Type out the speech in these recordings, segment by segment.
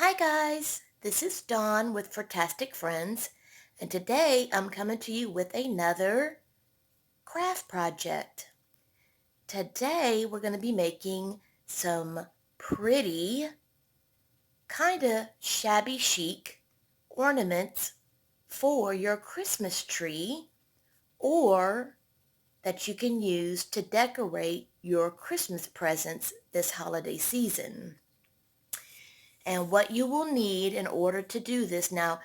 Hi guys, this is Dawn with Furtastic Friends, and today I'm coming to you with another craft project. Today we're going to be making some pretty, kind of shabby chic ornaments for your Christmas tree, or that you can use to decorate your Christmas presents this holiday season. And what you will need in order to do this, now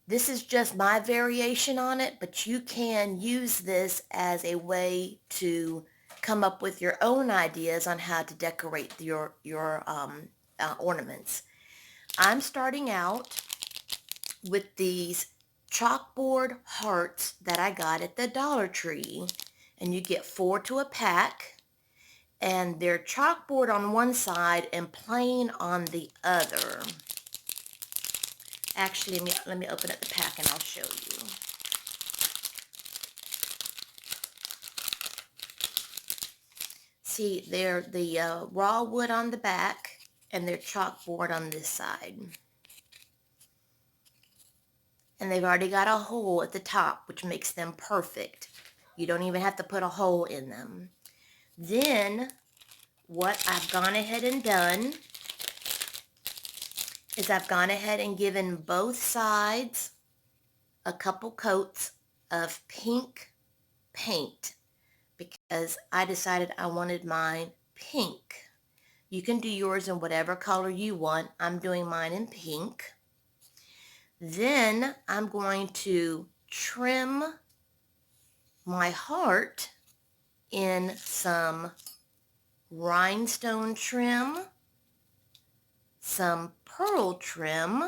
this is just my variation on it, but you can use this as a way to come up with your own ideas on how to decorate your ornaments. I'm starting out with these chalkboard hearts that I got at the Dollar Tree, and you get 4 to a pack, and they're chalkboard on one side and plain on the other. Actually, let me open up the pack and I'll show you. See, they're the raw wood on the back and they're chalkboard on this side. And they've already got a hole at the top, which makes them perfect. You don't even have to put a hole in them. Then, what I've gone ahead and done is I've gone ahead and given both sides a couple coats of pink paint because I decided I wanted mine pink. You can do yours in whatever color you want. I'm doing mine in pink. Then I'm going to trim my heart in some rhinestone trim, some pearl trim.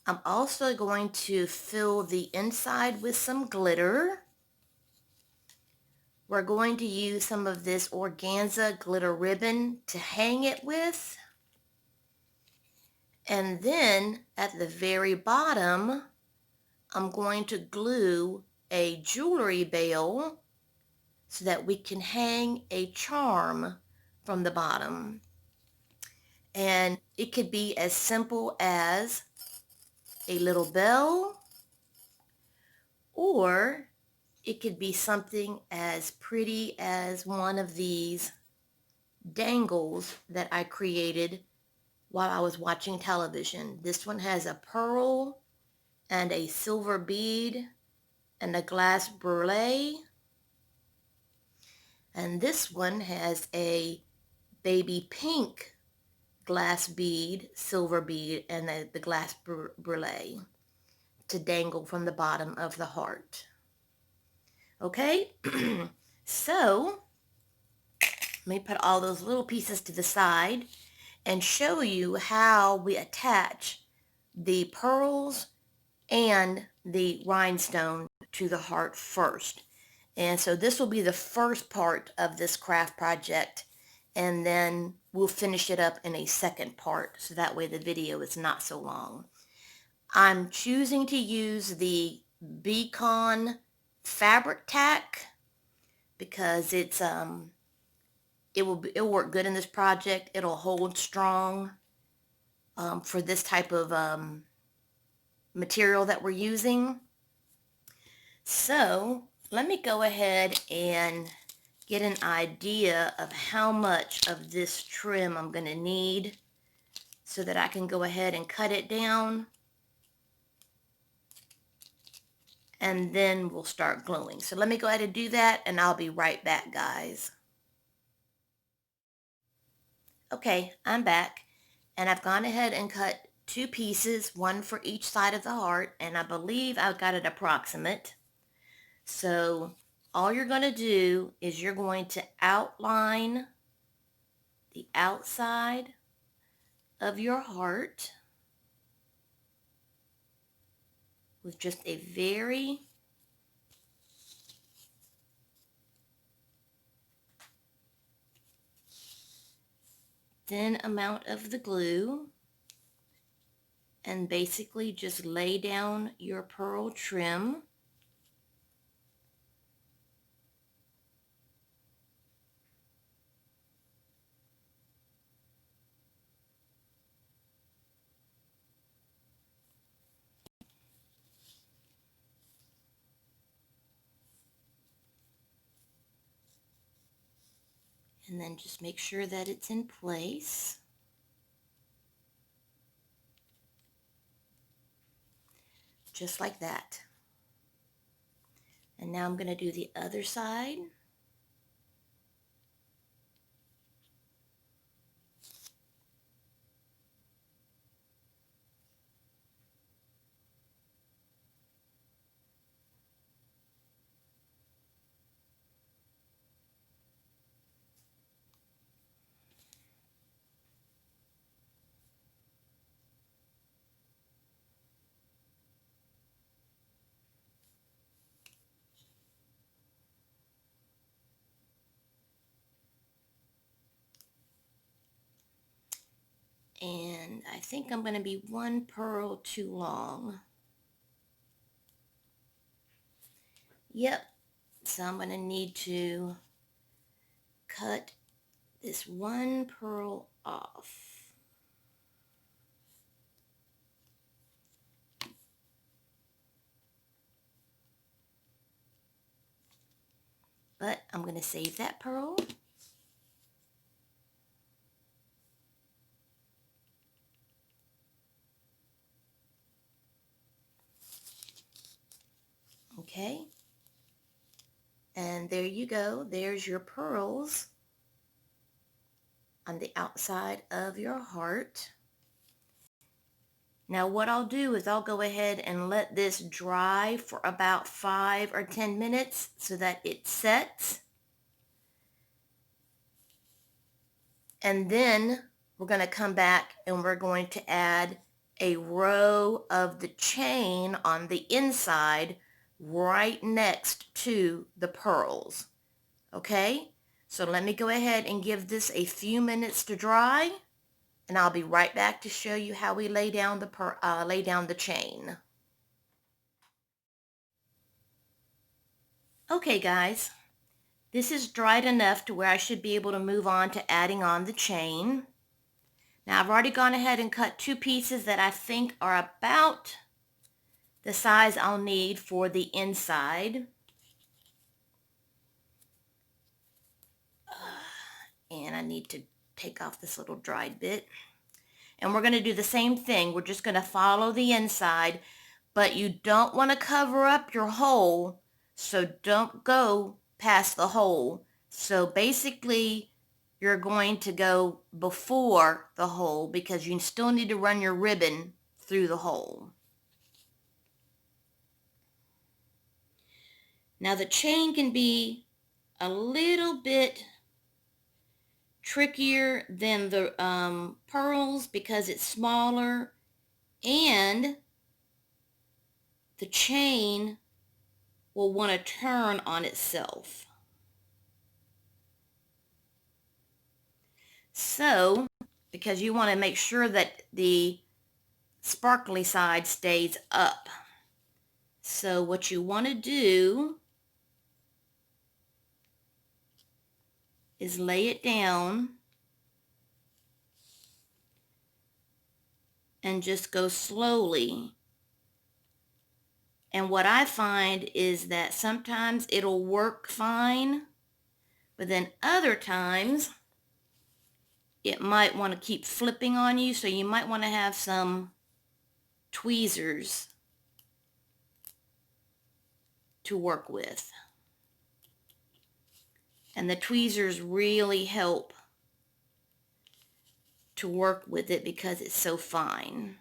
I'm also going to fill the inside with some glitter. We're going to use some of this organza glitter ribbon to hang it with. And then at the very bottom, I'm going to glue a jewelry bale so that we can hang a charm from the bottom. And it could be as simple as a little bell, or it could be something as pretty as one of these dangles that I created while I was watching television. This one has a pearl and a silver bead and a glass brulee. And this one has a baby pink glass bead, silver bead, and the glass brulee to dangle from the bottom of the heart. Okay, so let me put all those little pieces to the side and show you how we attach the pearls and the rhinestone to the heart first. And so this will be the first part of this craft project, and then we'll finish it up in a second part, so that way the video is not so long. I'm choosing to use the Beacon fabric tack because it'll work good in this project. It'll hold strong for this type of material that we're using. So let me go ahead and get an idea of how much of this trim I'm going to need so that I can go ahead and cut it down, and then we'll start gluing. So let me go ahead and do that, and I'll be right back, guys. Okay, I'm back, and I've gone ahead and cut 2 pieces, one for each side of the heart, and I believe I've got it approximate. So all you're going to do is you're going to outline the outside of your heart with just a very thin amount of the glue, and basically just lay down your pearl trim. And then just make sure that it's in place. Just like that. And now I'm going to do the other side. And I think I'm going to be one pearl too long. Yep, so I'm going to need to cut this one pearl off. But I'm going to save that pearl. Okay. And there you go. There's your pearls on the outside of your heart. Now what I'll do is I'll go ahead and let this dry for about 5 or 10 minutes so that it sets. And then we're going to come back and we're going to add a row of the chain on the inside right next to the pearls. Okay? So let me go ahead and give this a few minutes to dry, and I'll be right back to show you how we lay down the chain. Okay guys, this is dried enough to where I should be able to move on to adding on the chain. Now I've already gone ahead and cut 2 pieces that I think are about the size I'll need for the inside. And I need to take off this little dried bit. And we're going to do the same thing. We're just going to follow the inside, but you don't want to cover up your hole, so don't go past the hole. So basically, you're going to go before the hole because you still need to run your ribbon through the hole. Now the chain can be a little bit trickier than the pearls because it's smaller, and the chain will want to turn on itself. So, because you want to make sure that the sparkly side stays up. So what you want to do is lay it down and just go slowly. And what I find is that sometimes it'll work fine, but then other times it might want to keep flipping on you, so you might want to have some tweezers to work with. And the tweezers really help to work with it because it's so fine.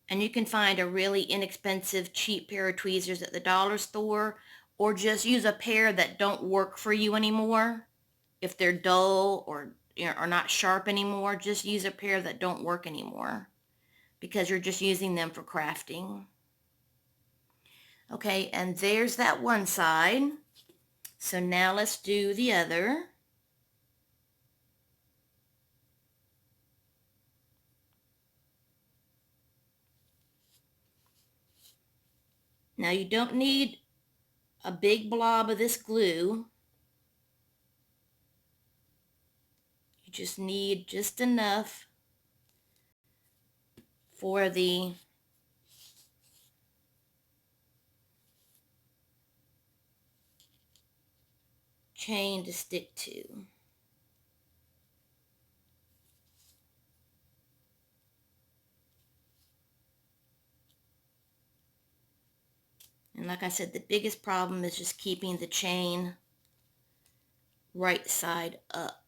And you can find a really inexpensive, cheap pair of tweezers at the dollar store, or just use a pair that don't work for you anymore. If they're dull or are not sharp anymore, just use a pair that don't work anymore because you're just using them for crafting. Okay, and there's that one side. So now let's do the other. Now you don't need a big blob of this glue. You just need just enough for the chain to stick to. And like I said, the biggest problem is just keeping the chain right side up.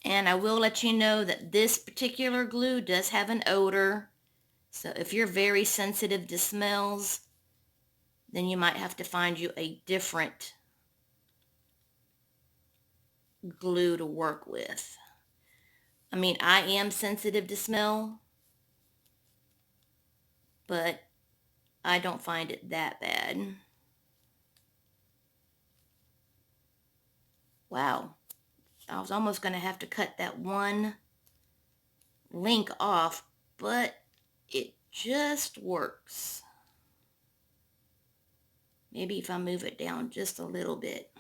And I will let you know that this particular glue does have an odor. So if you're very sensitive to smells, then you might have to find you a different glue to work with. I mean, I am sensitive to smell, but I don't find it that bad. Wow, I was almost going to have to cut that one link off, but it just works. Maybe if I move it down just a little bit.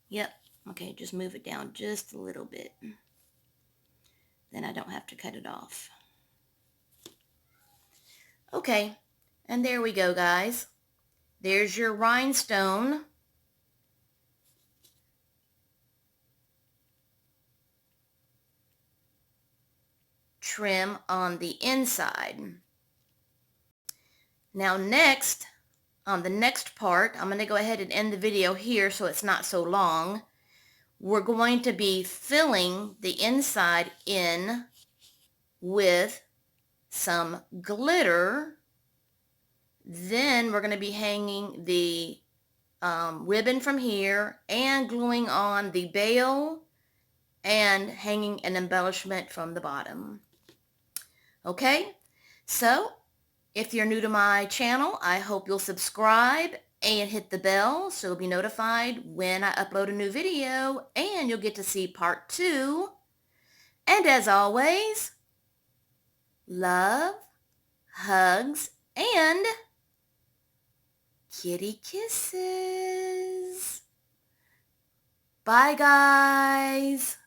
Yep, okay, just move it down just a little bit. Then I don't have to cut it off. Okay, and there we go, guys. There's your rhinestone. Trim on the inside. Now next, on the next part, I'm going to go ahead and end the video here so it's not so long. We're going to be filling the inside in with some glitter. Then we're going to be hanging the ribbon from here and gluing on the bail and hanging an embellishment from the bottom. Okay, so if you're new to my channel, I hope you'll subscribe and hit the bell so you'll be notified when I upload a new video, and you'll get to see part 2. And as always, love, hugs, and kitty kisses. Bye, guys.